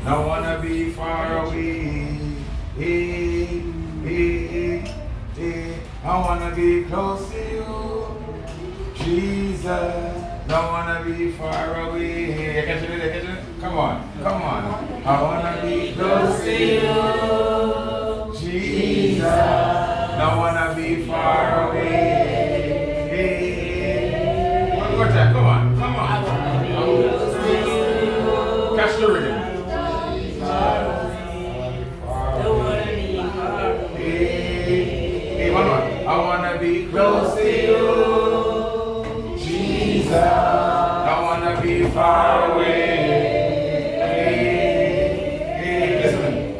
Don't wanna be far away. I wanna be close to you, Jesus. Don't wanna be far away. Catch it? Come on. I wanna be close to you, Jesus. Don't wanna be far away. One more time. Come on. Catch the rhythm. One more. I wanna be close to you, Jesus. Don't wanna be far away.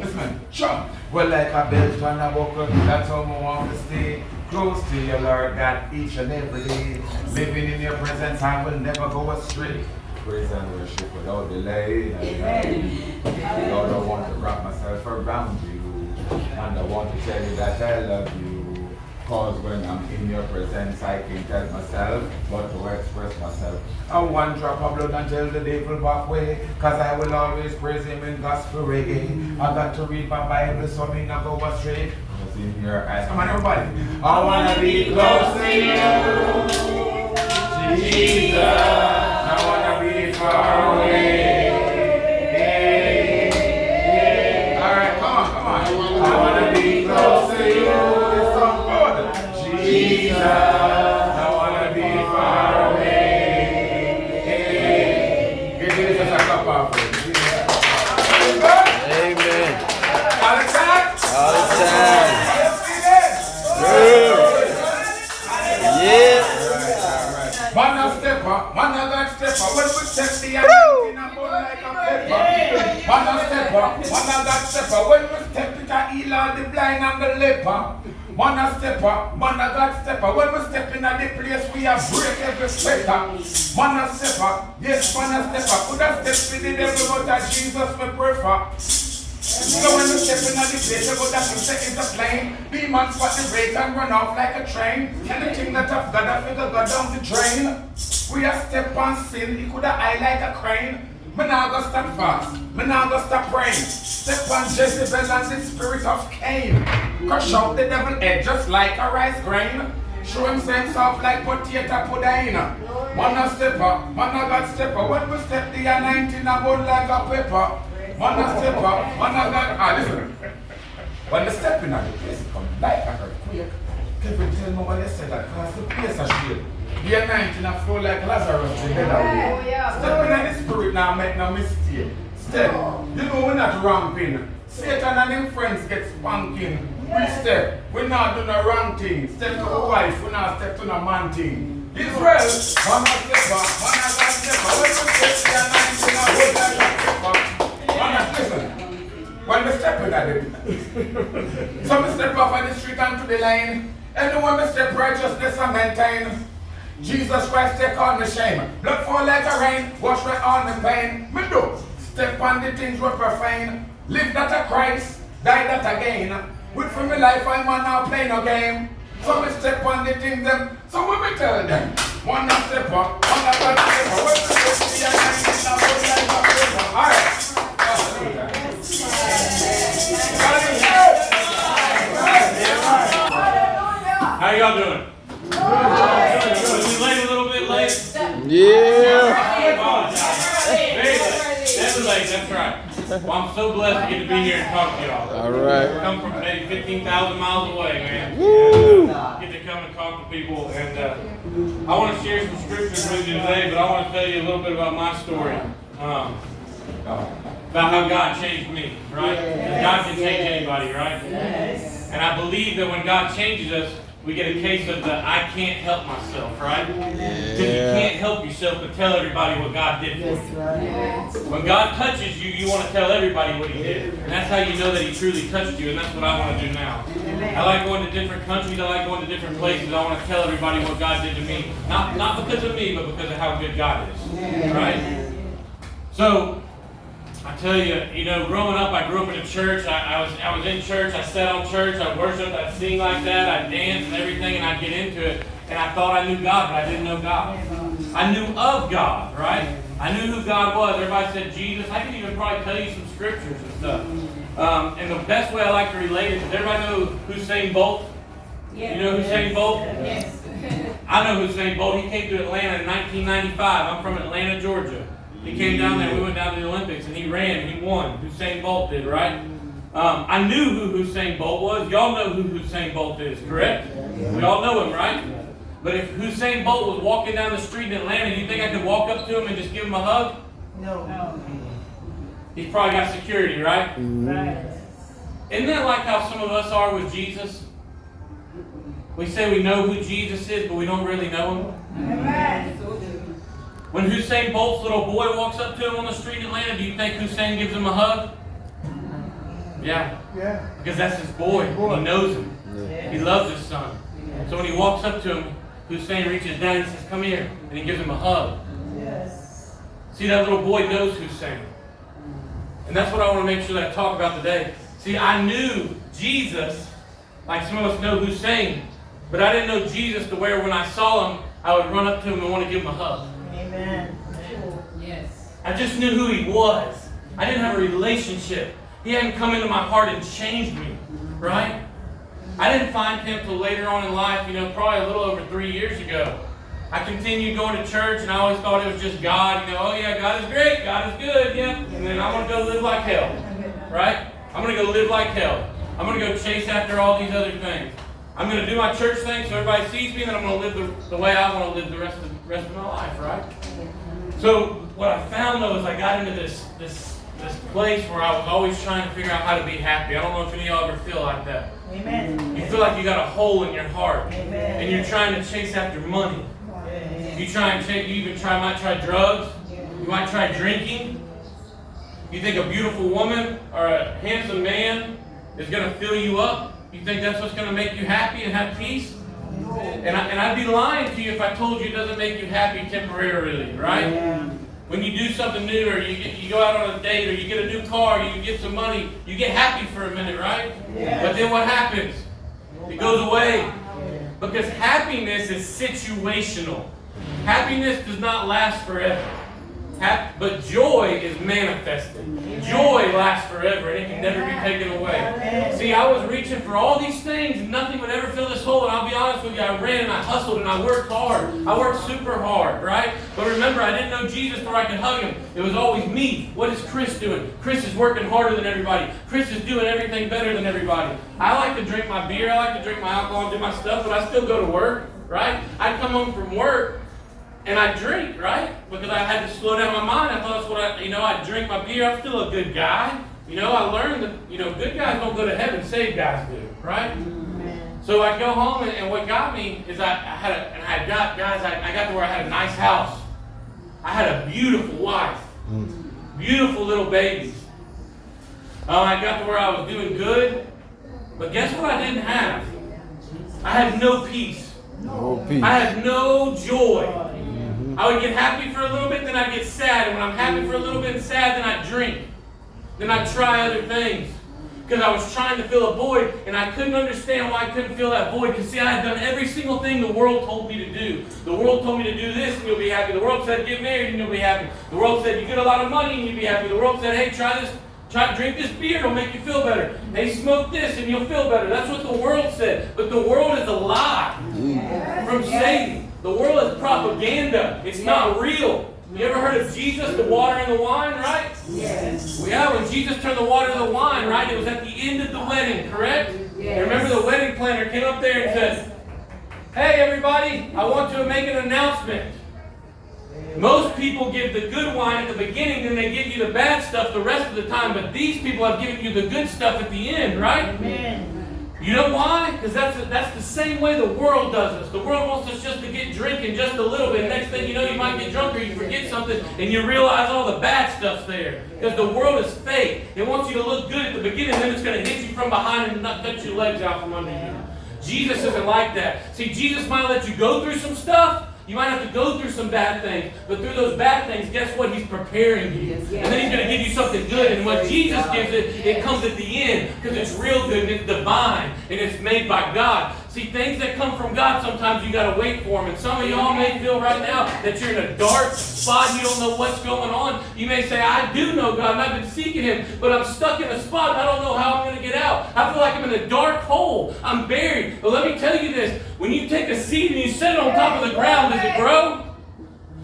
Listen, jump. Well, like a belt on a buckle, that's how I want to stay close to you, Lord God, each and every day. Living in your presence, I will never go astray. Praise and worship without delay. Lord, I want to wrap myself around you. And I want to tell you that I love you. Cause when I'm in your presence, I can't help myself but to express myself. I one drop of blood until the devil back way. Cause I will always praise him in gospel reggae. I got to read my Bible so me not go astray. Cause in your eyes, come on everybody. I wanna be close to you, Jesus. I wanna be far away. Alright, come on. I wanna be close to you. Jesus, I wanna be far away. Give Jesus a clap off. Amen. All the time. Yeah. Man a stepper, man a God stepper. When we step the anointing a bun like a pepper. Man a stepper, man a God stepper. When we step it a heal all the blind and the leper. Man a stepper, man a God stepper. When we step in a the place we a break every sweater. Man a stepper, yes man a stepper. Could have stepped with the devil but a Jesus me prefer. So when we step in a the place we go that 2 seconds of plane. Demons spot the rate and run off like a train. Anything that I've got I figure go down the drain. We a step on sin, he could have eye like a crane. Me nah go stop fast, me nah go stop praying. Step on Jezebel and the spirit of Cain. Crush out the devil head just like a rice grain. Show him same soft like potato pudding. Man a stepper, man a God stepper. When we step the anointing a bun like a pepper. Man a stepper, man a God. Listen. When the step in the place it come like a earthquake. Kevin tell me what they said that cause the place a shake. The anointing a flow like Lazarus the dead away. Step in the spirit now make no mistake. Step, you know we're not ramping. Satan and him friends get spanking. We step, we not do no wrong thing. Step to a wife, we not step to no man thing. Israel, man a stepper, man a God stepper. When we step the anointing a hold like a stepper. Man a listen. When we step in at it. So we step off on the street and to the line. Anyone we step righteousness and maintain. Jesus Christ take on the shame. Blood fall like a rain. Wash away all the pain. Me do. Step on the things we profane. Live that a Christ. Die that again. With for me life I'm now play no game. So me step on the things them. So when we tell them. One a step up. One a God step up. When we step the anointing now put like a paper. Alright. How y'all doing? Good. We late a little bit late? Yeah. Never late, that's right. Well, I'm so blessed to get to be here and talk to y'all. All right. I come from maybe 15,000 miles away, man. Woo. Get to come and talk to people. And I want to share some scriptures with you today, but I want to tell you a little bit about my story. About how God changed me, right? Because God can change anybody, right? And I believe that when God changes us, we get a case of the I can't help myself, right? Because you can't help yourself but tell everybody what God did for you. When God touches you, you want to tell everybody what He did. And that's how you know that He truly touched you, and that's what I want to do now. I like going to different countries, I like going to different places. I want to tell everybody what God did to me. Not because of me, but because of how good God is. Right? So, I tell you, growing up, I grew up in a church. I was in church. I sat on church. I worshiped. I'd sing like that. I'd dance and everything, and I'd get into it. and I thought I knew God, but I didn't know God. I knew of God, right? I knew who God was. Everybody said Jesus. I can even probably tell you some scriptures and stuff. And the best way I like to relate it, does everybody know Usain Bolt? Yes. You know Usain Bolt? Yes. I know Usain Bolt. He came to Atlanta in 1995. I'm from Atlanta, Georgia. He came down there. We went down to the Olympics, and he ran. He won. Usain Bolt did, right? I knew who Usain Bolt was. Y'all know who Usain Bolt is, correct? We all know him, right? But if Usain Bolt was walking down the street in Atlanta, do you think I could walk up to him and just give him a hug? No. He's probably got security, right? Right. Isn't that like how some of us are with Jesus? We say we know who Jesus is, but we don't really know him. Right. When Usain Bolt's little boy walks up to him on the street in Atlanta, do you think Usain gives him a hug? Yeah. Because that's his boy. He knows him. He loves his son. So when he walks up to him, Hussein reaches down and says, "Come here," and he gives him a hug. Yes. See, that little boy knows Hussein. And that's what I want to make sure that I talk about today. See, I knew Jesus, like some of us know Hussein, but I didn't know Jesus to where when I saw him, I would run up to him and want to give him a hug. Amen. Yes. I just knew who he was. I didn't have a relationship. He hadn't come into my heart and changed me, right? I didn't find him till later on in life, probably a little over 3 years ago. I continued going to church, and I always thought it was just God. Oh yeah, God is great, God is good, yeah. And then I'm going to go live like hell, right? I'm going to go live like hell. I'm going to go chase after all these other things. I'm going to do my church thing so everybody sees me, and then I'm going to live the way I want to live the rest of my life, right? So what I found though is I got into this place where I was always trying to figure out how to be happy. I don't know if any of y'all ever feel like that. Amen. You feel like you got a hole in your heart, Amen. and you're trying to chase after money. You might try drugs. You might try drinking. You think a beautiful woman or a handsome man is going to fill you up. You think that's what's going to make you happy and have peace. And I'd be lying to you if I told you it doesn't make you happy temporarily, right? Yeah. When you do something new, or you go out on a date, or you get a new car, or you get some money, you get happy for a minute, right? Yes. But then what happens? It goes away. Because happiness is situational. Happiness does not last forever. But joy is manifested. Joy lasts forever, and it can never be taken away. See, I was reaching for all these things, and nothing would ever fill this hole. And I'll be honest with you, I ran and I hustled and I worked hard. I worked super hard, right? But remember, I didn't know Jesus where I could hug him. It was always me. What is Chris doing? Chris is working harder than everybody. Chris is doing everything better than everybody. I like to drink my beer. I like to drink my alcohol and do my stuff, but I still go to work, right? I come home from work. And I drink, right? Because I had to slow down my mind. I thought that's what I drink my beer. I'm still a good guy. I learned that, good guys don't go to heaven, saved guys do, right? Amen. So I go home, and what got me is I got to where I had a nice house. I had a beautiful wife. Beautiful little babies. I got to where I was doing good. But guess what I didn't have? I had no peace. No peace. I had no joy. I would get happy for a little bit, then I'd get sad. And when I'm happy for a little bit and sad, then I'd drink. Then I'd try other things. Because I was trying to fill a void, and I couldn't understand why I couldn't fill that void. Because see, I had done every single thing the world told me to do. The world told me to do this and you'll be happy. The world said get married and you'll be happy. The world said you get a lot of money and you'll be happy. The world said, hey, try this. Try to drink this beer, it'll make you feel better. Hey, smoke this and you'll feel better. That's what the world said. But the world is a lie from Satan. The world is propaganda. It's not real. You ever heard of Jesus, the water and the wine, right? Yes. Well, yeah, when Jesus turned the water to the wine, right, it was at the end of the wedding, correct? Yes. Remember the wedding planner came up there and said, hey, everybody, I want to make an announcement. Most people give the good wine at the beginning, then they give you the bad stuff the rest of the time. But these people have given you the good stuff at the end, right? Amen. You know why? Because that's the same way the world does us. The world wants us just to get drinking just a little bit. Next thing you know, you might get drunk or you forget something and you realize all the bad stuff's there. Because the world is fake. It wants you to look good at the beginning, then it's going to hit you from behind and cut your legs out from under you. Jesus isn't like that. See, Jesus might let you go through some stuff. You might have to go through some bad things, but through those bad things, guess what? He's preparing you. And then he's going to give you something good. And when Jesus gives it, it comes at the end because it's real good and it's divine and it's made by God. See, See, things that come from God, sometimes you got to wait for them. And some of y'all may feel right now that you're in a dark spot. You don't know what's going on. You may say, I do know God, and I've been seeking Him, but I'm stuck in a spot, and I don't know how I'm going to get out. I feel like I'm in a dark hole. I'm buried. But let me tell you this. When you take a seed and you set it on top of the ground, does it grow?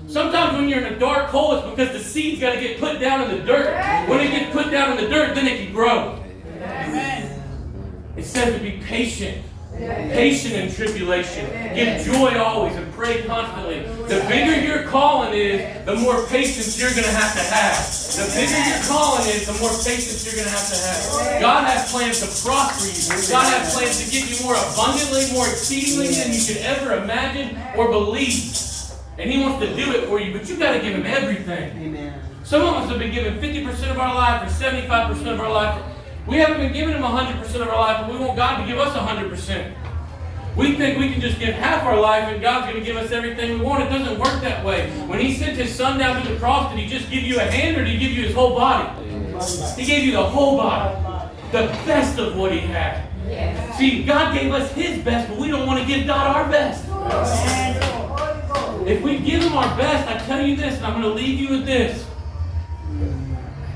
Sometimes when you're in a dark hole, it's because the seed's got to get put down in the dirt. When it gets put down in the dirt, then it can grow. Amen. It says to be patient. Patient in tribulation. Give joy always and pray constantly. The bigger your calling is, the more patience you're going to have. The bigger your calling is, the more patience you're going to have. God has plans to prosper you. God has plans to give you more abundantly, more exceedingly than you could ever imagine or believe. And He wants to do it for you, but you got to give Him everything. Amen. Some of us have been given 50% of our life or 75% of our life. We haven't been giving Him 100% of our life, but we want God to give us 100%. We think we can just give half our life and God's going to give us everything we want. It doesn't work that way. When He sent His Son down to the cross, did He just give you a hand or did He give you His whole body? He gave you the whole body. The best of what He had. See, God gave us His best, but we don't want to give God our best. If we give Him our best, I tell you this, and I'm going to leave you with this.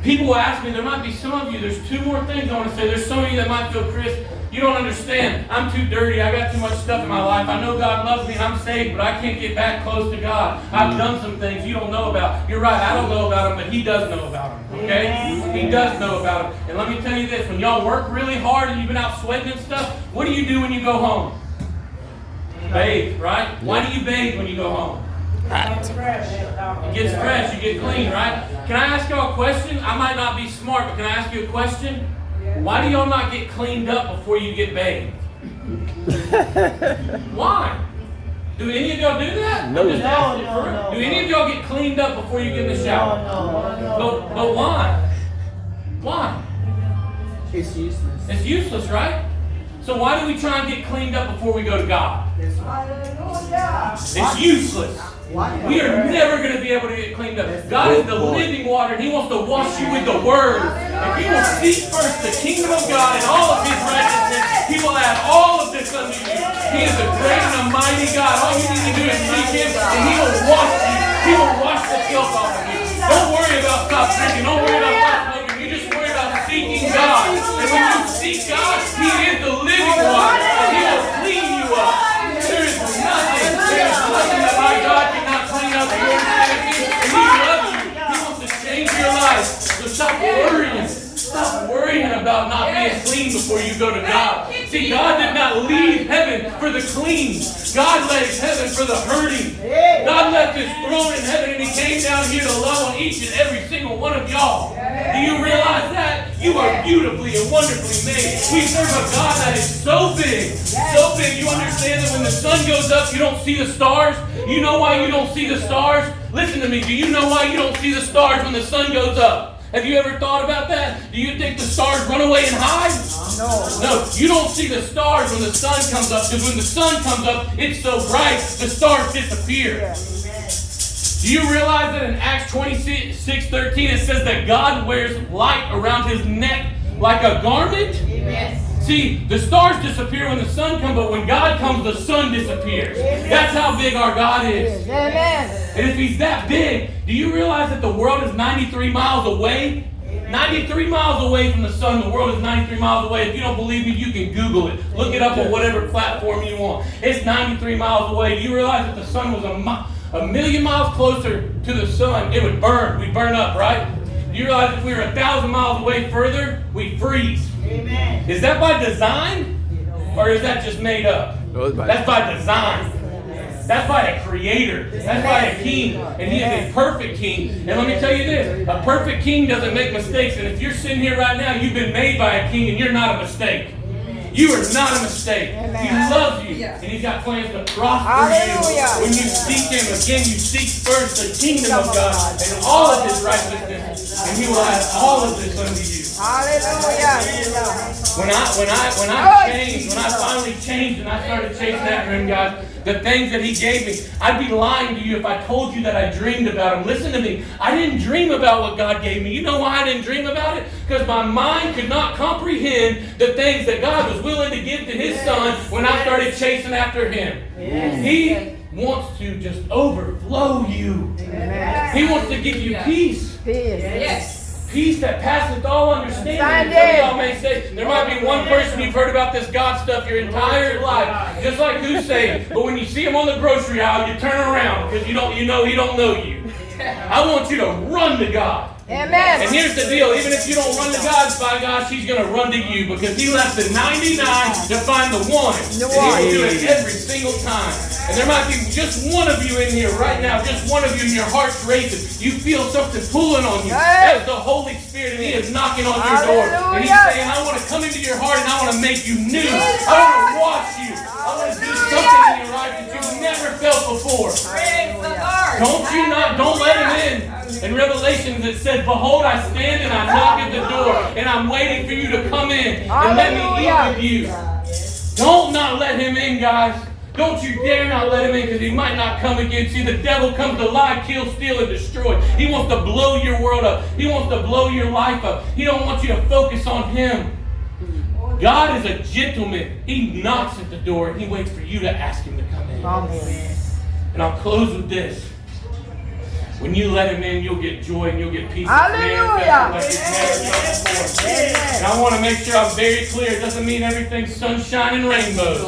People will ask me, there might be some of you, there's two more things I want to say. There's some of you that might feel, Chris, you don't understand. I'm too dirty. I got too much stuff in my life. I know God loves me and I'm saved, but I can't get back close to God. I've done some things you don't know about. You're right, I don't know about them, but He does know about them. Okay? He does know about them. And let me tell you this, when y'all work really hard and you've been out sweating and stuff, what do you do when you go home? Bathe, right? Why do you bathe when you go home? It gets fresh, you get clean, right? Can I ask y'all a question? I might not be smart, but can I ask you a question? Why do y'all not get cleaned up before you get bathed? Why? Do any of y'all do that? No. Do any of y'all get cleaned up before you get in the shower? No. But why? Why? It's useless. It's useless, right? So why do we try and get cleaned up before we go to God? It's useless. We are never going to be able to get cleaned up. God is the living water, and He wants to wash you with the Word. If you will seek first the kingdom of God and all of His righteousness, He will add all of this unto you. He is a great and a mighty God. All you need to do is seek Him, and He will wash you. He will wash the filth off of you. Don't worry about stop drinking. Don't worry about stop smoking. You just worry about seeking God. And when you seek God, He is the living water, and He will clean you up. There is nothing that my God cannot clean up your humanity, and He loves you. He wants to change your life. So stop worrying. Stop worrying about not being clean before you go to God. See, God did not leave heaven for the clean. God left heaven for the hurting. God left His throne in heaven and He came down here to love on each and every single one of y'all. Do you realize that? You are beautifully and wonderfully made. We serve a God that is so big. So big. You understand that when the sun goes up, you don't see the stars? You know why you don't see the stars? Listen to me. Do you know why you don't see the stars when the sun goes up? Have you ever thought about that? Do you think the stars run away and hide? No, you don't see the stars when the sun comes up, because when the sun comes up, it's so bright, the stars disappear. Do you realize that in Acts 26:13 it says that God wears light around His neck like a garment? Yes. See, the stars disappear when the sun comes, but when God comes, the sun disappears. That's how big our God is. And if He's that big, do you realize that the world is 93 miles away? 93 miles away from the sun. The world is 93 miles away. If you don't believe me, you can Google it. Look it up on whatever platform you want. It's 93 miles away. Do you realize that the sun was a million miles closer to the sun, it would burn. We'd burn up, right? Do you realize if we were 1,000 miles away further, we'd freeze? Amen. Is that by design? Or is that just made up? That's by design. That's by a creator. That's by a king. And He is a perfect king. And let me tell you this. A perfect king doesn't make mistakes. And if you're sitting here right now, you've been made by a king and you're not a mistake. You are not a mistake. He loves you. And He's got plans to prosper you. When you seek Him, again, you seek first the kingdom of God and all of His righteousness. And He will add all of this unto you. When I changed, when I finally changed and I started chasing after Him, guys, the things that He gave me. I'd be lying to you if I told you that I dreamed about them. Listen to me. I didn't dream about what God gave me. You know why I didn't dream about it? Because my mind could not comprehend the things that God was willing to give to His Son when I started chasing after Him. He wants to just overflow you. He wants to give you peace. Peace that passeth all understanding. Some of y'all may say, there might be one person you've heard about this God stuff your entire life, just like Hussein. But when you see him on the grocery aisle, you turn around because you know he don't know you. I want you to run to God. Amen. And here's the deal, even if you don't run to God, by gosh, He's going to run to you because He left the 99 to find the one. And He will do it every single time. And there might be just one of you in here right now, just one of you, and your heart's racing. You feel something pulling on you. That is the Holy Spirit, and He is knocking on your door. And He's saying, I want to come into your heart, and I want to make you new. I want to wash you. I want to do something in your life that you've never felt before. Don't let Him in. In Revelations it says, behold, I stand and I knock at the door, and I'm waiting for you to come in and let me eat with you. Don't not let Him in, guys. Don't you dare not let Him in, because He might not come again. See, the devil comes to lie, kill, steal, and destroy. He wants to blow your world up. He wants to blow your life up. He don't want you to focus on Him. God is a gentleman. He knocks at the door, and He waits for you to ask Him to come in. And I'll close with this. When you let Him in, you'll get joy and you'll get peace. Hallelujah. Like you've never felt before. And I want to make sure I'm very clear. It doesn't mean everything's sunshine and rainbows.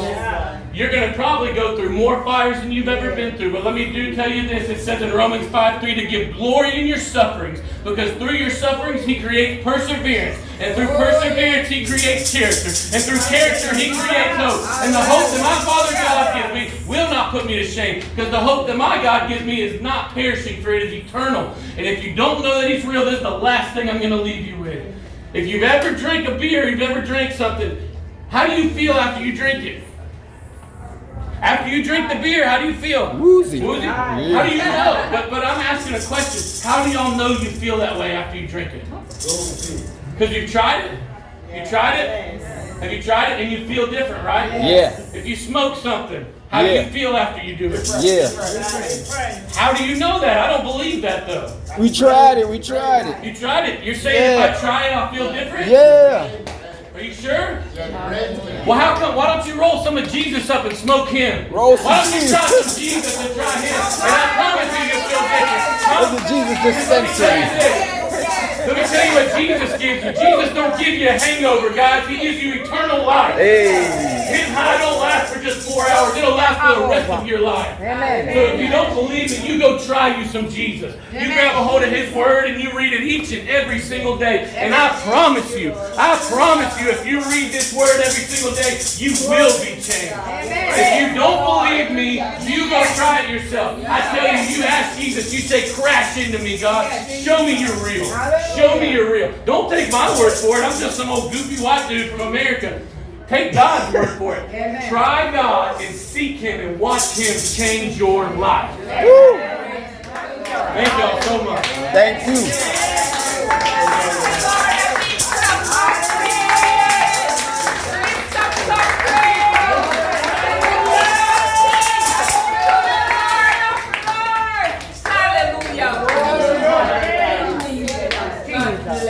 You're going to probably go through more fires than you've ever been through. But let me tell you this. It says in Romans 5:3 to give glory in your sufferings. Because through your sufferings, He creates perseverance. And through perseverance, He creates character. And through character, He creates hope. And the hope that my Father God gives me will not put me to shame. Because the hope that my God gives me is not perishing, for it is eternal. And if you don't know that He's real, this is the last thing I'm going to leave you with. If you've ever drank a beer, you've ever drank something, how do you feel after you drink it? After you drink the beer, how do you feel? Woozy. Woozy? How do you know? But I'm asking a question. How do y'all know you feel that way after you drink it? Because you've tried it? You tried it? Have you tried it and you feel different, right? Yeah. If you smoke something, how do you feel after you do it? Yeah. How do you know that? I don't believe that though. We tried it. You tried it. You're saying if I try it, I'll feel different? Yeah. Are you sure? Well, how come? Why don't you roll some of Jesus up and smoke Him? Roll some Why don't you Jesus. try some Jesus and try Him? And I promise you'll feel different. There's a Jesus dispensary. Let me tell you what Jesus gives you. Jesus don't give you a hangover, guys. He gives you eternal life. Hey. His high don't last for just 4 hours. It'll last for the rest of your life. So if you don't believe it, you go try you some Jesus. You grab a hold of His Word and you read it each and every single day. And I promise you, if you read this Word every single day, you will be changed. If you don't believe me, you go try it yourself. I tell you, you ask Jesus, you say, crash into me, God. Show me you're real. Show me you're real. Don't take my word for it. I'm just some old goofy white dude from America. Take God's word for it. Try God and seek Him and watch Him change your life. Woo. Thank y'all so much. Thank you.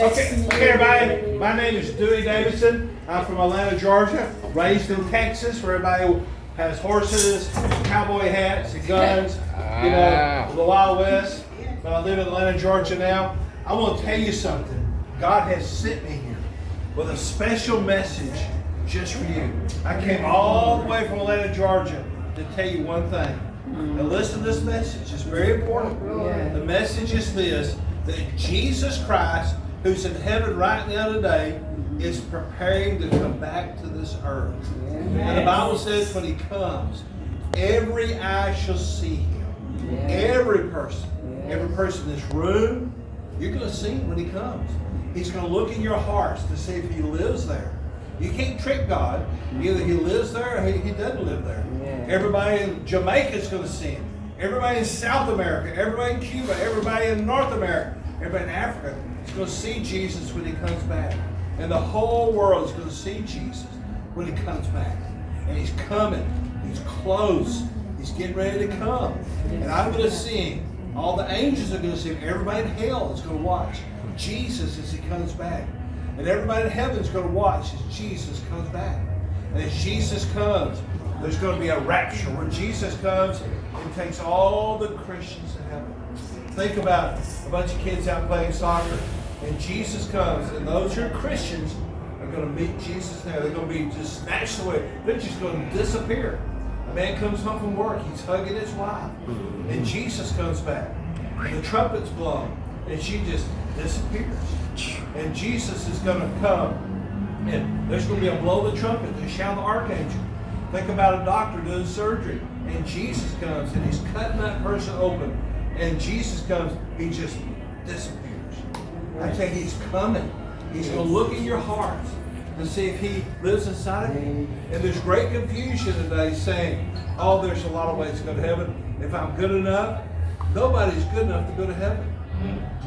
Okay, everybody. My name is Dewey Davidson. I'm from Atlanta, Georgia. Raised in Texas, where everybody has horses, cowboy hats, and guns. You know, the Wild West. But I live in Atlanta, Georgia now. I want to tell you something. God has sent me here with a special message just for you. I came all the way from Atlanta, Georgia to tell you one thing. Now listen to this message. It's very important. The message is this, that Jesus Christ, who's in heaven right now today, is preparing to come back to this earth. And the Bible says when He comes, every eye shall see Him. Every person in this room, you're going to see Him when He comes. He's going to look in your hearts to see if He lives there. You can't trick God. Either He lives there or He doesn't live there. Everybody in Jamaica is going to see Him. Everybody in South America, everybody in Cuba, everybody in North America, everybody in Africa is going to see Jesus when He comes back. And the whole world is going to see Jesus when He comes back. And He's coming. He's close. He's getting ready to come. And I'm going to sing. All the angels are going to sing. Everybody in hell is going to watch Jesus as he comes back. And everybody in heaven is going to watch as Jesus comes back. And as Jesus comes, there's going to be a rapture where Jesus comes and takes all the Christians to heaven. Think about a bunch of kids out playing soccer, and Jesus comes, and those who are Christians are going to meet Jesus there. They're going to be just snatched away. They're just going to disappear. A man comes home from work, he's hugging his wife, and Jesus comes back. And the trumpet's blown, and she just disappears. And Jesus is going to come, and there's going to be a blow of the trumpet, the shout of the archangel. Think about a doctor doing surgery, and Jesus comes, and he's cutting that person open, and Jesus comes, he just disappears. I tell you, he's coming. He's going to look in your heart to see if he lives inside of you. And there's great confusion today saying, oh, there's a lot of ways to go to heaven. If I'm good enough, nobody's good enough to go to heaven.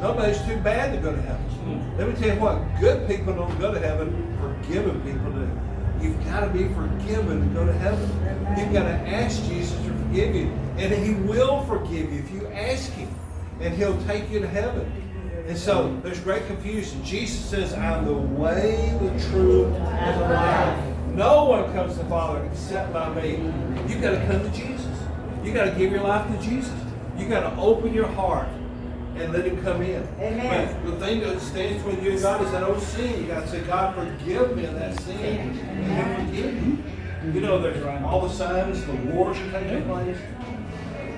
Nobody's too bad to go to heaven. Let me tell you what, good people don't go to heaven, forgiven people do. You've got to be forgiven to go to heaven. You've got to ask Jesus to forgive you. And he will forgive you if you ask him. And he'll take you to heaven. And so there's great confusion. Jesus says, I'm the way, the truth, and the life. No one comes to the Father except by me. You've got to come to Jesus. You've got to give your life to Jesus. You've got to open your heart and let him come in. Amen. But the thing that stands between you and God is that old sin. You got to say, God, forgive me of that sin. And he'll forgive you. You know, there's all the signs, the wars are taking place,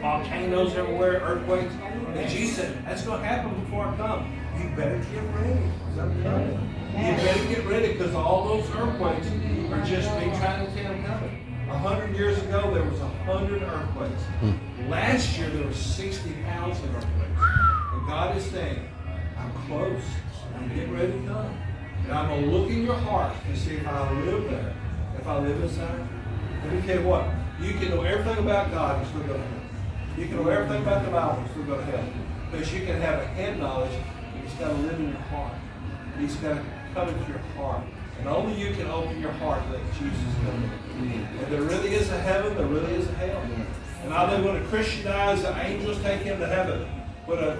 volcanoes everywhere, earthquakes. And Jesus said, that's going to happen before I come. You better get ready, because I'm coming. You better get ready, because all those earthquakes are just me trying to tell them coming. 100 years ago, there was 100 earthquakes. Last year, there were 60,000 earthquakes. And God is saying, I'm close. I'm getting ready to come. And I'm going to look in your heart and see if I live there, if I live inside. Let me tell you what, you can know everything about God and still go to heaven. You can know everything about the Bible and still go to heaven. Because you can have a head knowledge, but he's got to live in your heart. He's got to come into your heart. And only you can open your heart and let Jesus come in. And there really is a heaven, there really is a hell. And I think when a Christian dies, the angels take him to heaven. When an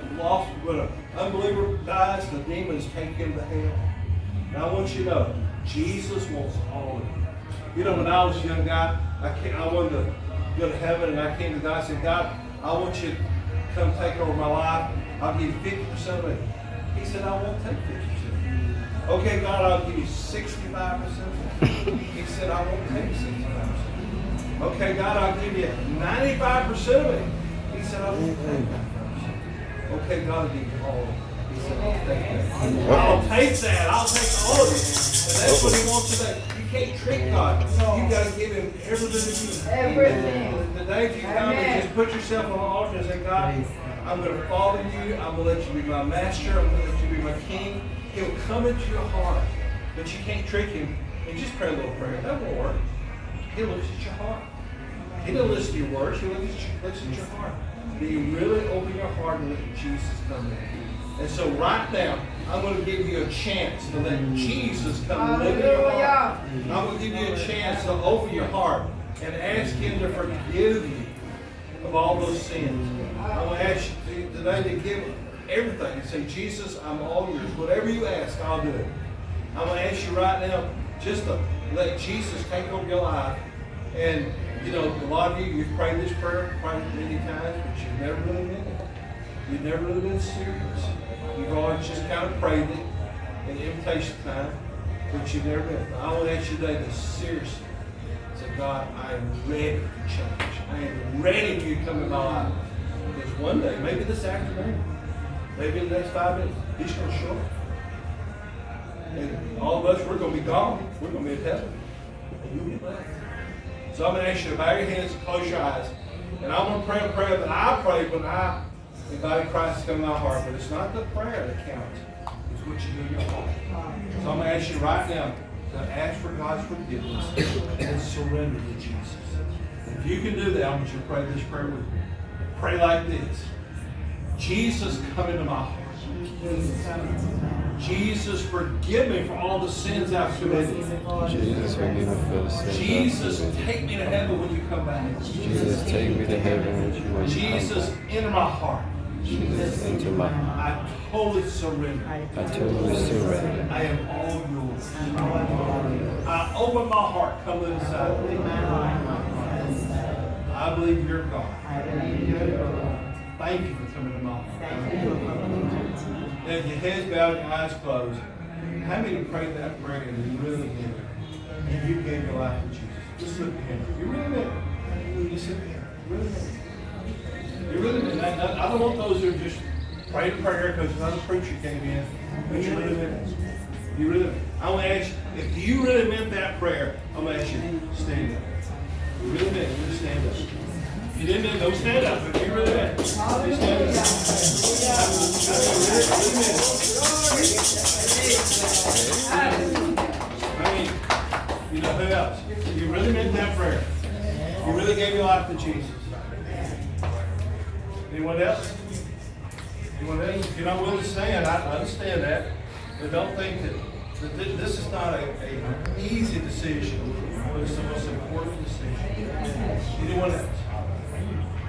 unbeliever dies, the demons take him to hell. Now I want you to know, Jesus wants all of you. You know, when I was a young guy, I wanted to go to heaven, and I came to God and said, God, I want you to come take over my life. I'll give you 50% of it. He said, I won't take 50%. Okay, God, I'll give you 65%. He said, I won't take 65%. Okay, God, I'll give you 95% of it. He said, I won't take 95%. Okay, God, I'll give you all of it. He said, I'll take that. I'll take that. I'll take all of it. And that's what he wants today. You can't trick God. You got to give him everything to you. Everything. The day if you come and just put yourself on the altar and say, God, I'm going to follow you. I'm going to let you be my master. I'm going to let you be my king. He'll come into your heart. But you can't trick him. And just pray a little prayer. That won't work. He looks at your heart. He doesn't listen to your words. He looks at your heart. Do you really open your heart and let Jesus come in? And so right now, I'm going to give you a chance to let Jesus come live in your heart. I'm going to give you a chance to open your heart and ask him to forgive you of all those sins. I'm going to ask you today to give everything and say, Jesus, I'm all yours. Whatever you ask, I'll do it. I'm going to ask you right now just to let Jesus take over your life. And, you know, a lot of you, you've prayed this prayer quite many times, but you've never really meant it. You've never really been serious. You've always just kind of prayed it in invitation time, but you've never been. I want to ask you today to seriously say, God, I am ready to change. I am ready for you to come in my life. Because one day, maybe this afternoon, maybe in the next 5 minutes, he's going to show up. And all of us, we're going to be gone. We're going to be in heaven. And you'll be left. So I'm going to ask you to bow your heads and close your eyes. And I'm going to pray a prayer that I prayed when I invited Christ to come in my heart. But it's not the prayer that counts. It's what you do in your heart. So I'm going to ask you right now to ask for God's forgiveness and surrender to Jesus. And if you can do that, I want you to pray this prayer with me. Pray like this. Jesus, come into my heart. Jesus, forgive me for all the sins I've committed. Jesus, forgive me for the sins. Jesus, take me to heaven when you come back. Jesus, take me to heaven when you come back. Jesus, enter my heart. Jesus, into my heart. I totally surrender. I totally surrender. I am all yours. I open my heart, come inside of me. I believe you're God. Thank you for coming to my heart. Now, if your head's bowed and your eyes closed, how many prayed that prayer and you really meant it? And you gave your life to Jesus? Just look at him. You really meant it. You said, you really meant it. You really meant it. I don't want those who just prayed a prayer because another preacher came in, but you really meant it. You really meant it. I want to ask you, if you really meant that prayer, I'm going to ask you to stand up. You really meant it. You stand up. If you didn't mean it, don't stand up. If you really meant it, just stand up. I mean, you know who else? You really meant that prayer. You really gave your life to Jesus. Anyone else? Anyone else? If you're not willing to stand, I understand that. But don't think that this is not an easy decision, but it's the most important decision. Anyone else?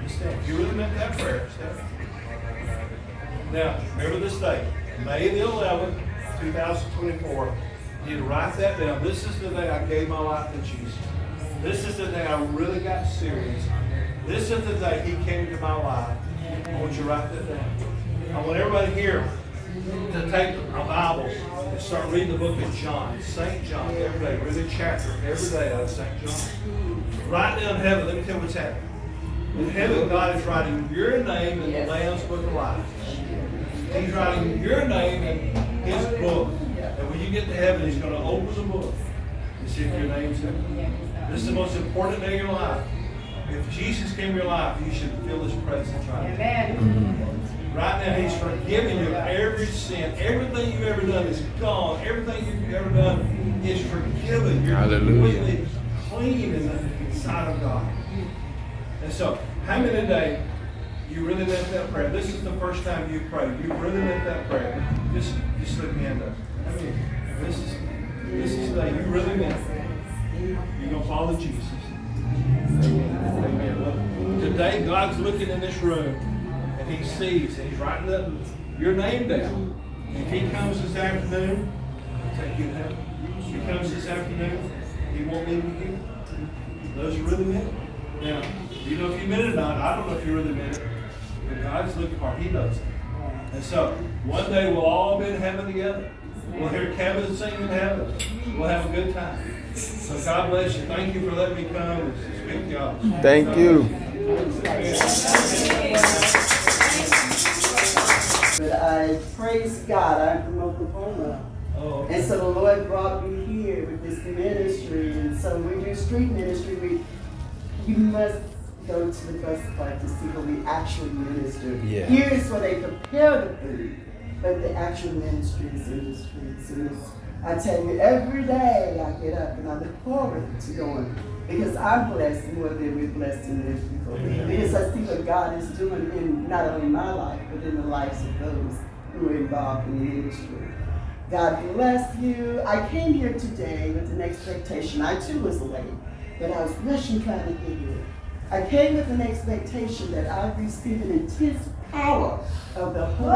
Stand. If you really meant that prayer, stand. Now, remember this date, May the 11th, 2024. You write that down. This is the day I gave my life to Jesus. This is the day I really got serious. This is the day He came into my life. I want you to write that down. I want everybody here to take a Bible and start reading the book of John, St. John, every day. Read a chapter every day out of St. John. Write down heaven. Let me tell you what's happening. In heaven, God is writing your name in the Lamb's Book of Life. He's writing your name in His book. And when you get to heaven, He's going to open the book and see if your name's there. This is the most important day of your life. If Jesus came in your life, you should feel His presence right now. Right now, He's forgiven you of every sin. Everything you've ever done is gone. Everything you've ever done is forgiven. You're completely clean inside of God. And so, how many today you really meant that prayer? This is the first time you prayed. You really meant that prayer. Just slip your hand up. I mean, this is the day you really meant it. You're going to follow Jesus. Amen. Look, today, God's looking in this room, and He sees, and He's writing up your name down. And if He comes this afternoon, He'll take you to heaven. If He comes this afternoon, He won't leave you here. Those who really meant it. Now, you know if you meant it or not, I don't know if you really meant it, but God's looking hard. He knows it. And so, one day we'll all be in heaven together. We'll hear Kevin sing in heaven. We'll have a good time. So God bless you. Thank you for letting me come and speak to y'all. Thank you. But I praise God. I'm from Oklahoma. Oh, okay. And so the Lord brought me here with this ministry. And so we do street ministry. You must go to the bus park to see where we actually minister. Yeah. Here is where they prepare the food, but the actual ministry is in the streets. And I tell you, every day I get up and I look forward to going because I'm blessed more than we're blessed in this people. Because I see what God is doing in not only my life, but in the lives of those who are involved in the ministry. God bless you. I came here today with an expectation. I too was late, but I was rushing trying to get here. I came with an expectation that I would receive an intense power of the Holy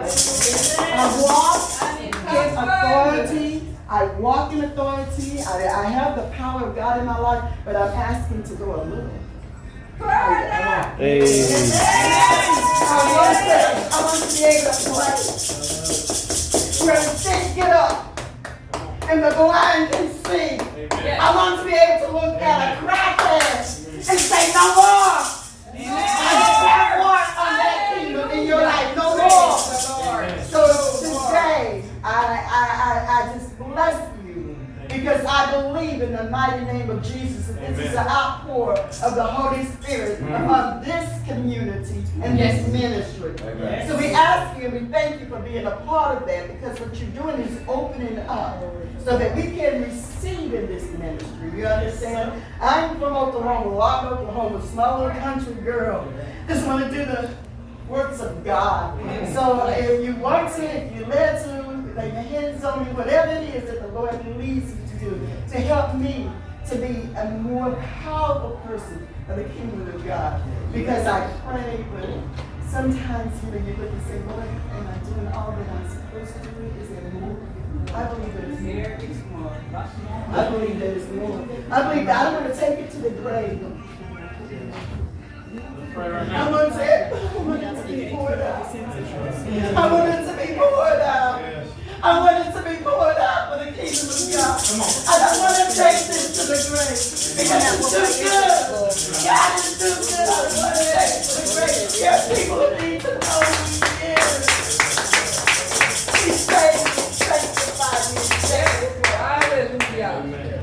Ghost. I walk in authority. I walk in authority. I have the power of God in my life, but I'm asking to go a little. Hey. I want to be able to play. Where the sick get up and the blind can see. I want to be able to look at a crackhead and say, no more. I don't want on that kingdom in your life, no more. So today, I just bless you because I believe in the mighty name of Jesus that this is an outpour of the Holy Spirit upon this community and this ministry. So we ask you and we thank you for being a part of that because what you're doing is opening up so that we can receive in this ministry. You understand? I'm from Oklahoma, Log, Oklahoma, small little country girl. Just want to do the works of God. So if you want to, if you're led to, lay my hands on me, whatever it is that the Lord leads you to do, to help me to be a more powerful person of the kingdom of God. Because I pray, but sometimes you look and say, Lord, am I doing all that I'm supposed to do? Is there more? I believe there's more. I believe there's more. I believe that I don't want to take it to the grave. I want it to be poured out. I want it to be poured out. I want it to be poured out for the kingdom of God. I don't want to take this to the grave because it's too good. God is too good. I don't want to take it to the grave. There's people who need to know who He is. He saved me, sanctified me,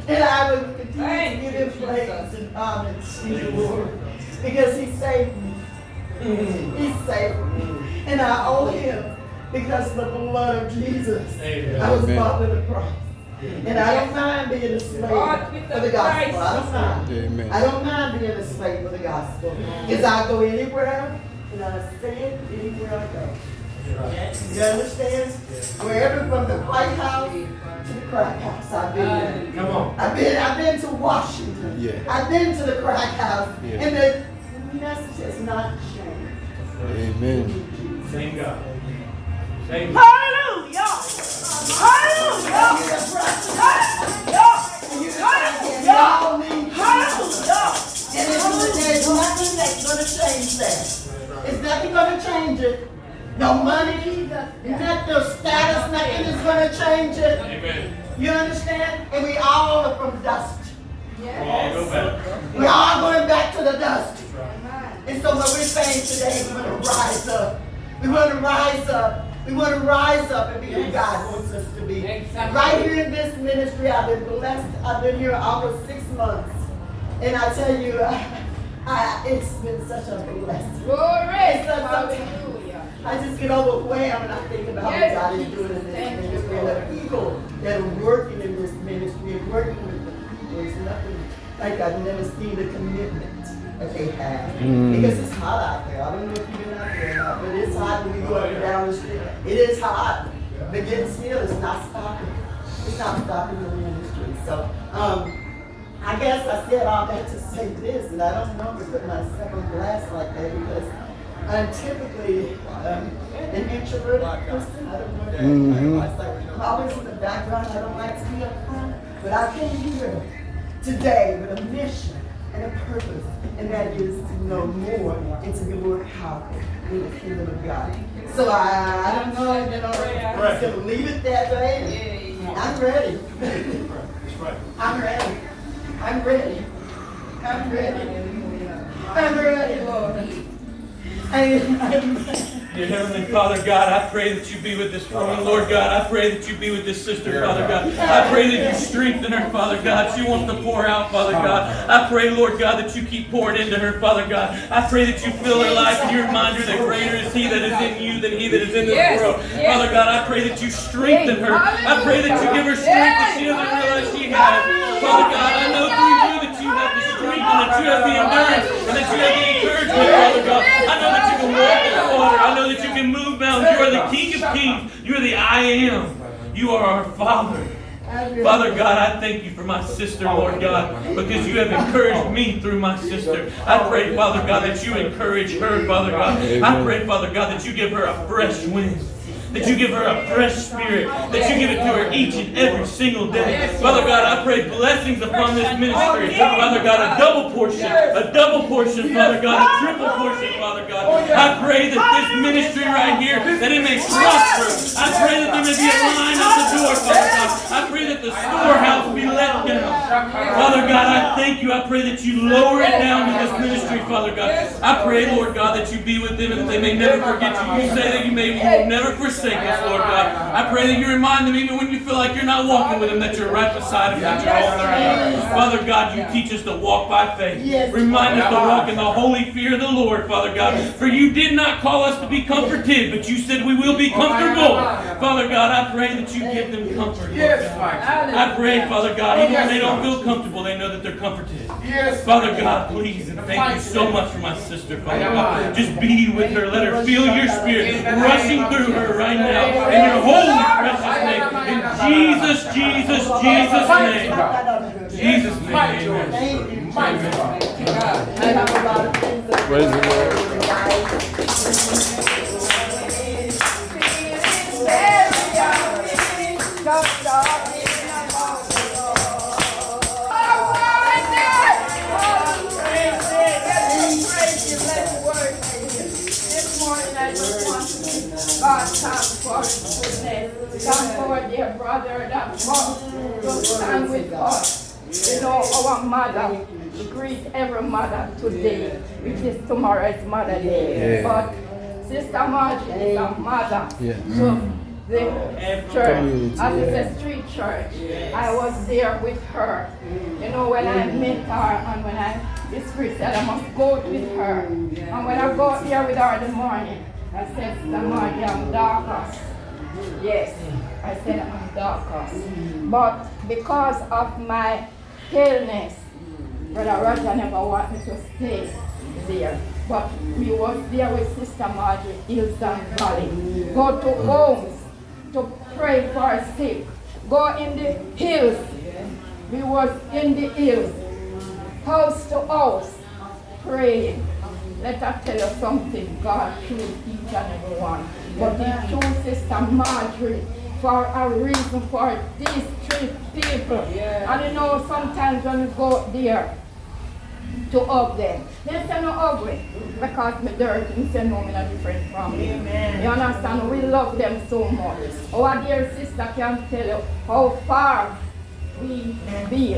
and I will continue to give Him praise and honor to the Lord because He saved me. He saved me, and I owe Him. Because of the blood of Jesus, I was bought with a price. And I don't mind being a slave for the gospel. I don't mind. I don't mind being a slave for the gospel. Because I go anywhere and I stand anywhere I go. You understand? Wherever from the White House to the crack house, I've been there. Come on. I've been to Washington. Yeah. I've been to the crack house. Yeah. And the message has not changed. Amen. Same God. Same God. Hallelujah! Hallelujah! Hallelujah! Hallelujah! And there's nothing that's going to change that. It's nothing going to change it. No money, not no status, nothing is going to change it. Amen. You understand? And we all are from dust. Go back. We're all going back to the dust. And so what we're saying today, we want to rise up. We want to rise up. We want to rise up and be who God wants us to be. Right here in this ministry, I've been blessed. I've been here almost 6 months. And I tell you, it's been such a blessing. I just get overwhelmed when I think about what God is doing in this ministry. And the people that are working in this ministry and working with the people is nothing like I've never seen the commitment that they have. Because it's hot out there. I don't know if you've been out there or not, but it's hot when you go up and down the street. It is hot. But yet still, it's not stopping. It's not stopping the ministry. So, I guess I said all that to say this, and I don't normally put myself on blast like that because I'm typically an introverted person. I don't know that. I'm always in the background. I don't like to be up front. But I came here today with a mission and a purpose, and that is to know more and to be more powerful in the kingdom of God. So I don't know, I'm just going to leave it that way. I'm ready. I'm ready. I'm ready. I'm ready. I'm ready, Lord. Dear Heavenly Father God, I pray that you be with this woman, Lord God. I pray that you be with this sister, Father God. I pray that you strengthen her, Father God. She wants to pour out, Father God. I pray, Lord God, that you keep pouring into her, Father God. I pray that you fill her life and you remind her that greater is He that is in you than he that is in this world. Father God, I pray that you strengthen her. I pray that you give her strength that she doesn't realize she has. Father God, I know through you that you have the strength and that you have the endurance and that you have the encouragement, Father God. I know that you can walk in the water. I know that you can move mountains. You are the King of Kings. You are the I Am. You are our Father. Father God, I thank you for my sister, Lord God, because you have encouraged me through my sister. I pray, Father God, that you encourage her, Father God. I pray, Father God, that you give her a fresh wind. That you give her a fresh spirit. That you give it to her each and every single day. Father God, I pray blessings upon this ministry. Father God, a double portion, Father God, a triple portion, Father God. I pray that this ministry right here, that it may prosper. I pray that there may be a line at the door, Father God. I pray that the storehouse be let down. Father God, I thank you. I pray that you lower it down to this ministry, Father God. I pray, Lord God, that you be with them and that they may never forget you. You say that you will never forsake us, Lord God. I pray that you remind them even when you feel like you're not walking with them, that you're right beside them, that you're all around them. Father God, you teach us to walk by faith. Remind us to walk in the holy fear of the Lord, Father God. For you did not call us to be comforted, but you said we will be comfortable. Father God, I pray that you give them comfort, Lord God. I pray, Father God, even when they don't feel comfortable, they know that they're comforted. Father God, please, and thank you so much for my sister, Father God. Just be with her. Let her feel your spirit rushing through her right now. In your holy, precious name. Jesus, Jesus, Jesus' Mighty name. God. Jesus' name. Mighty Amen. God. Mighty God. I have a lot of things that Praise the Lord. This morning I just want to give God thanks for His goodness. Thanks for our dear brother that must to stand with us. You know, our mother, we greet every mother today, which is tomorrow's Mother Day. Yeah. But Sister Margie is a mother. Yeah. So the church, Community, as it's yeah. a street church, I was there with her. You know, when I met her and when the Spirit said I must go with her. And when I go there with her in the morning, I said, Sister Margie, I'm darkest. Yes, I said I'm darkest. But because of my illness, Brother Roger never wanted me to stay there. But we was there with Sister Margie, Hills and Valley. Go to homes to pray for sick. Go in the hills. We was in the hills, house to house, praying. Let us tell you something, God chose each and every one. But He chose Sister Marjorie for a reason for these three people. And you know, sometimes when you go there to hug them, they say no ugly because me dirty. Me say no, me not different from you. You understand? We love them so much. Our dear sister can tell you how far we be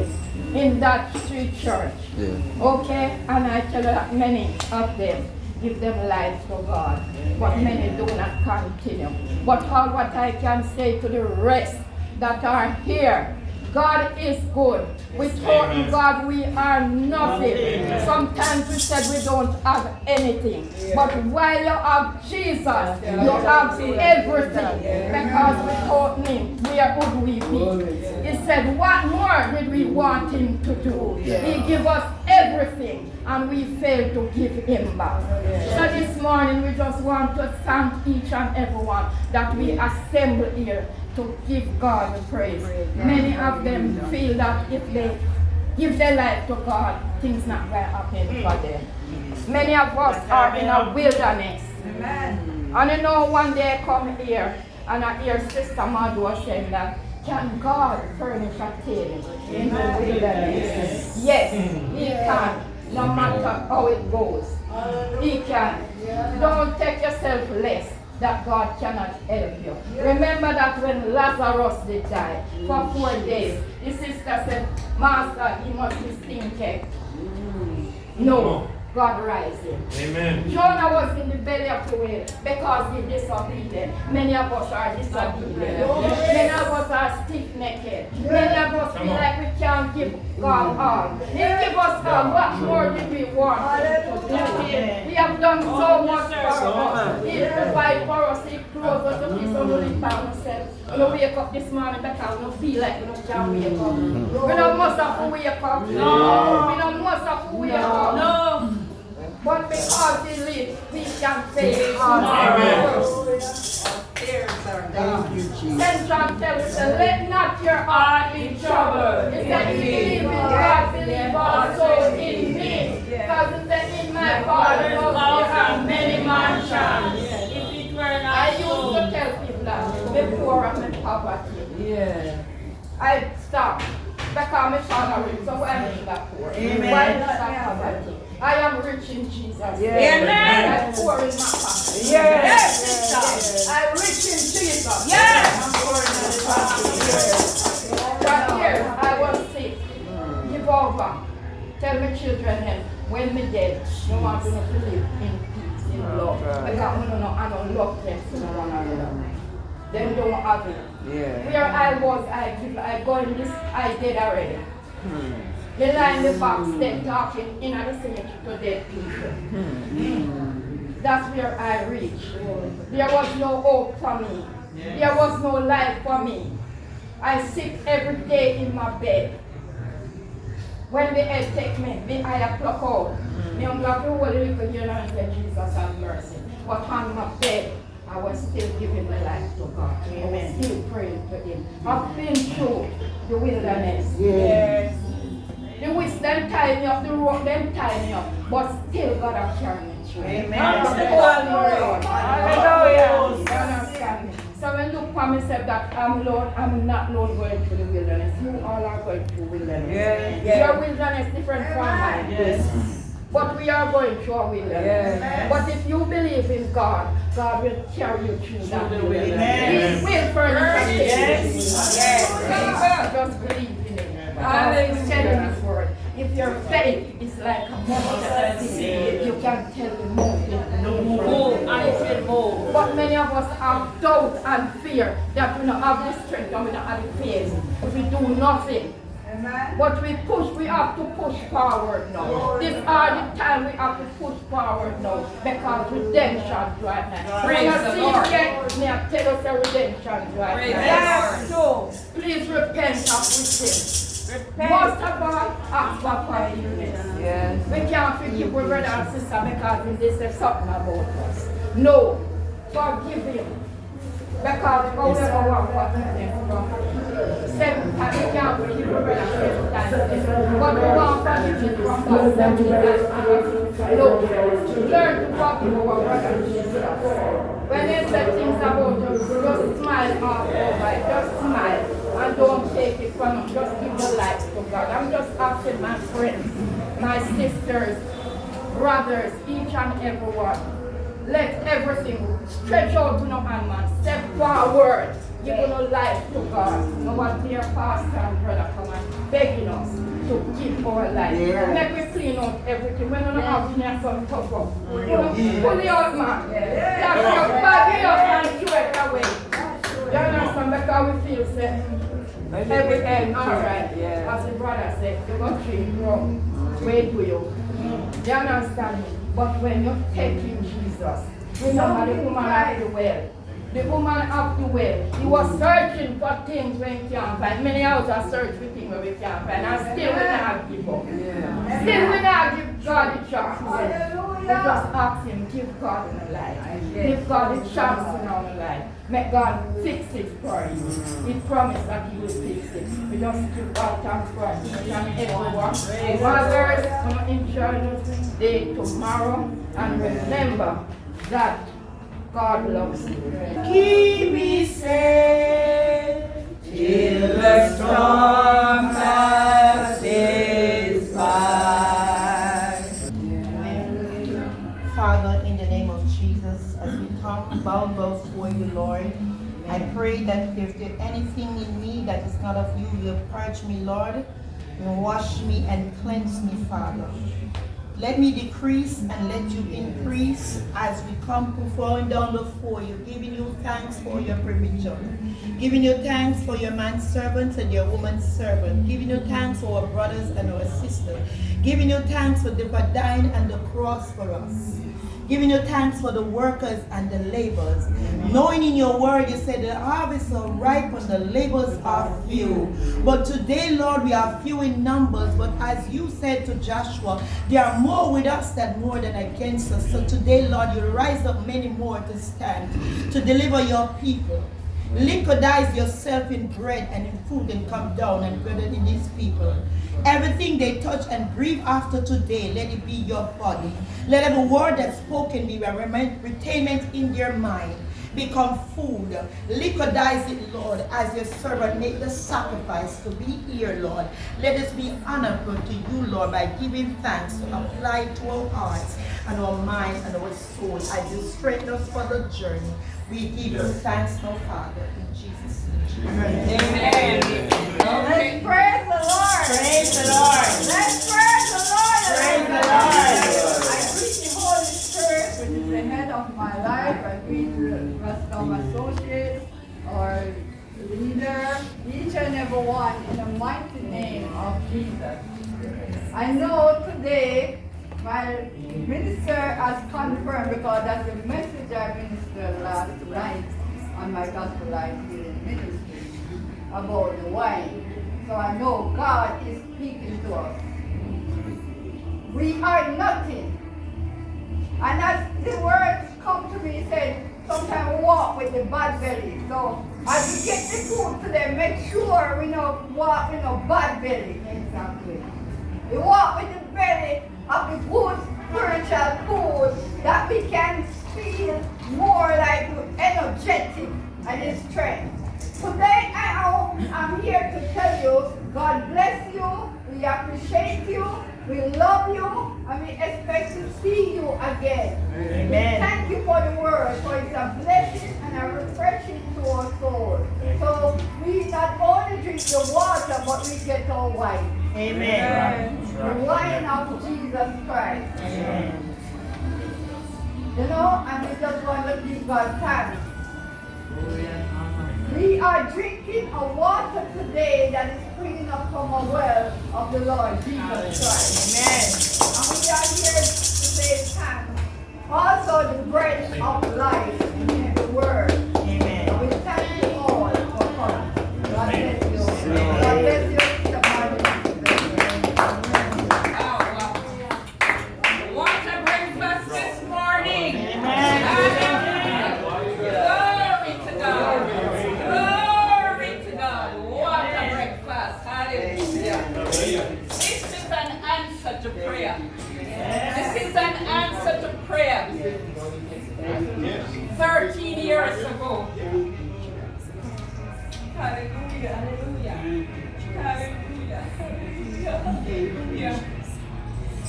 in that street church. Yeah. Okay? And I tell you that many of them give them life to God, but many do not continue. But all what I can say to the rest that are here, God is good. Without God, we are nothing. Sometimes we said we don't have anything. But while you have Jesus, you have everything. Because without Him, where would we be? He said, what more did we want Him to do? He gave us everything, and we failed to give Him back. So this morning, we just want to thank each and every one that we assemble here to give God the praise. Many of them feel that if they give their life to God, things not going to happen for them. Many of us are in a wilderness. And you know, one day I come here and I hear Sister Mad was saying that, can God furnish a table in the wilderness? Yes, He can, no matter how it goes. He can. Don't take yourself less that God cannot help you. Remember that when Lazarus did die for 4 days, his sister said, Master, he must be stinking. No, God raised him. Amen. Jonah was in the belly of the whale because he disobedient. Many of us are disobedient. Many of us are stiff-necked. Many of us feel like we can't give God all. He give us all. What more did we want Him to do? He have done so much for us. He provide for us. He clothes us to be so really by himself. When we wake up this morning because we don't feel like we don't can wake up. We don't must have to wake up. No. We don't must have to wake up. No. But because He lives, we can face tomorrow. Thank you, Jesus. Then John tells us, let not your heart be troubled. He said, if you believe in God, believe also in me. Because He said, in my Father's house there are many mansions. I used to tell people that before I'm in poverty. I stopped. Because I'm salary, so why am I that poor? Why not poverty? I am rich in Jesus. I'm poor in my pocket. Yes. I'm rich in Jesus. I'm poor in my pocket. Right here, I was sick. Give over. Tell my children then, when me dead, you want me to live in peace, in love. Because I don't love them so one another. Them don't have it. Where I was, I go in this, I did already. They lie in the box, them talking in the cemetery to dead people. That's where I reached. There was no hope for me. There was no life for me. I sit every day in my bed. When the head take me, the eye pluck out. Me I'm glad to hold a little here and say, Jesus have mercy. But on my bed, I was still giving my life to God. I was still praying to Him. I've been through the wilderness. Yes. The witch then tie me up, the rope then tie me up, but still God has carried me through. Amen. Hallelujah. So when look for myself that I'm Lord, I'm not Lord going through the wilderness. You all are going through wilderness. Your wilderness different from mine. Yes. But we are going through a wilderness. Yes. But if you believe in God, God will carry you through that wilderness. He will furnish you. Yes. Just believe in it. God is telling His word. If your faith is like a mustard seed, you can tell the mountain to move and it will move. But many of us have doubt and fear that we don't have the strength and we don't have the faith. If we do nothing. But we have to push forward now. This are the time we have to push forward now because redemption right now. Praise the Lord. May I tell us the redemption right now. So please repent of sin. Most of all, ask for forgiveness. Yes. We can't forgive our brother and sister because they say something about us. No, forgive him. Because however one forgiveness from 7 times, we can't forgive our brother 7 times. But we want forgiveness from God 7 times. No, learn to forgive our brother and sister. When they say things about you, just smile off over it. Just smile. And don't take it from them. Just give your life to God. I'm just asking my friends, my sisters, brothers, each and every one. Let everything stretch out to no hand, man. Step forward. Give your life to God. No one dear pastor and brother come and begging us to give our life. Let me clean out everything. When you have some tough up. Pull it out, man. That's your body up and throw it away. You understand? Because we feel safe. Everything alright. As the brother said, you're going to treat wrong. Wait for you. You understand me? But when you take in Jesus, remember the woman at the well. The woman at the well, he was searching for things when he can't find. Many of us are searching for things when we can't find. And still we not give up. Still we not give God the chance. We just ask Him, give God in a life. Give God the chance in our life. Make God fix it for you. He promised that He will fix it. We just give God thanks for each and everyone. Mothers, I'm enjoy this day tomorrow. And remember that God loves you. Keep me safe till the storm passes by. Father, in the name of Jesus, as we come bow before you, Lord, I pray that if there's anything in me that is not of you, you'll purge me, Lord, and wash me and cleanse me, Father. Let me decrease and let you increase as we come falling down before you, giving you thanks for your provision, giving you thanks for your manservant and your womanservant, giving you thanks for our brothers and our sisters, giving you thanks for the dying and the cross for us, giving you thanks for the workers and the laborers. Knowing in your word you said the harvests are ripe and the labors are few. But today, Lord, we are few in numbers, but as you said to Joshua, there are more with us than more than against us. So today, Lord, you rise up many more to stand, to deliver your people. Liquidize yourself in bread and in food and come down and gather in these people. Everything they touch and breathe after today, let it be your body. Let every word that's spoken be a retainment in their mind. Become food. Liquidize it, Lord, as your servant make the sacrifice to be here, Lord. Let us be honorable to you, Lord, by giving thanks to apply to our hearts and our minds and our soul as you strengthen us for the journey. We give you thanks, no Father, in Jesus' name. Amen. Let's praise the Lord. Praise the Lord. Let's praise the Lord. Praise the Lord. I greet the Holy Spirit, which is the head of my life. I greet the rest of my associates or leader, each and every one in the mighty name of Jesus. I know today my minister has confirmed, because that's the message I ministered last night on my gospel life healing ministry about the wine. So I know God is speaking to us. We are nothing. And as the words come to me, he said, sometimes we walk with the bad belly. So as we get the food to them, make sure we don't walk with no bad belly. Exactly. We walk with the belly of the good spiritual food that we can feel more like energetic and in strength. Today I'm here to tell you, God bless you, we appreciate you, we love you, and we expect to see you again. Amen. Thank you for the word, for it's a blessing and a refreshing to our soul. So we not only drink the water, but we get our wine. Amen. The wine of Jesus Christ. Amen. You know, and we just want to give God thanks. We are drinking a water today that is springing up from a well of the Lord Jesus Christ. Amen. And we are here to say thanks. Also the bread of life in the word. Amen. And we thank you all for coming. God bless you. God bless you. Water breakfast this morning. Amen. This is an answer to prayer. This is an answer to prayer. 13 years ago. Hallelujah. Hallelujah. Hallelujah. Hallelujah.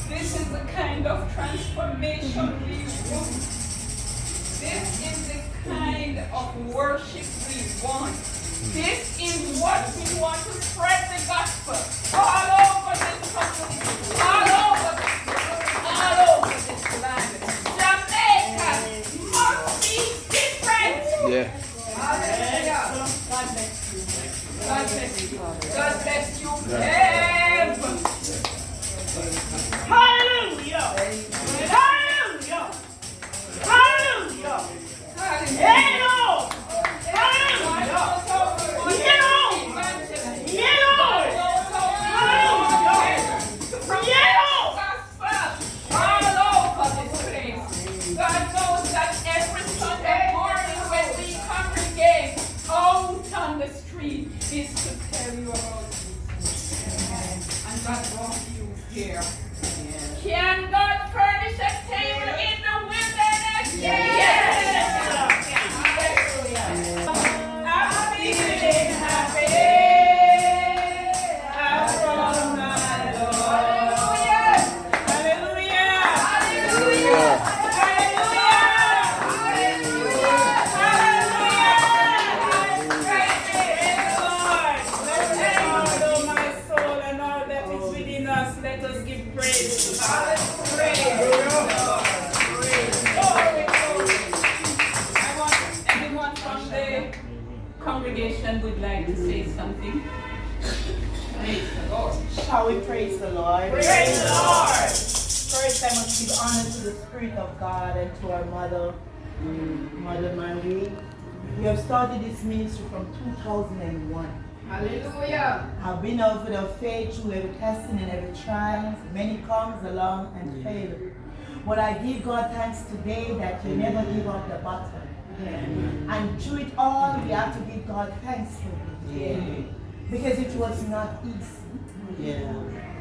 This is the kind of transformation we want. This is the kind of worship we want. This is what we want to spread the gospel all over this country, all over this land. Jamaica must be different. Yeah. Hallelujah. God bless you. God bless you. God bless you. Hallelujah. Hallelujah. Hallelujah. Hallelujah. Is to tell you about Jesus. And God brought you here. Yes. Can God furnish a table in the wilderness? Yes. I'm feeling happy. I'm from my Lord. Hallelujah. Hallelujah. Let us give praise. I want everyone from the congregation would like to say something. Praise the Lord. Shall we praise the Lord? Praise the Lord. First, I must give honor to the Spirit of God and to our mother, Mother Mary. We have started this ministry from 2001. Hallelujah. I've been over the faith through every testing and every trial. Many comes along and fail. But I give God thanks today that you never give up the battle. And through it all, we have to give God thanks for it. Because it was not easy.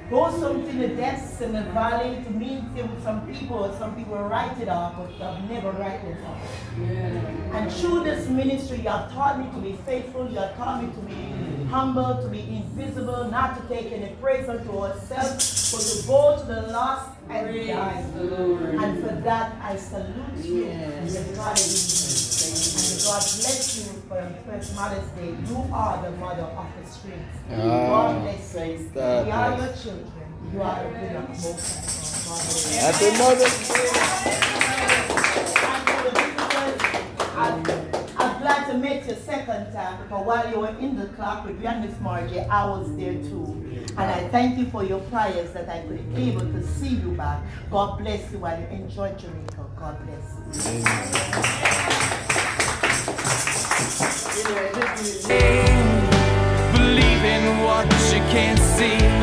Go some to the depths and the valley to meet some people write it off, but I've never write it off. And through this ministry, you have taught me to be faithful, you have taught me to be humble, to be invisible, not to take any praise unto ourselves, but to go to the lost and die. And for that, I salute you. God bless you for your first Mother's Day. You are the mother of the streets. God bless you. We are your children. You are the good of Most High. Happy Mother's Day. I'm glad to meet you second time, because while you were in the clock with you and Miss Margie, I was there too. And I thank you for your prayers that I could be able to see you back. God bless you while you enjoy Jamaica. God bless you. Believe in what you can't see.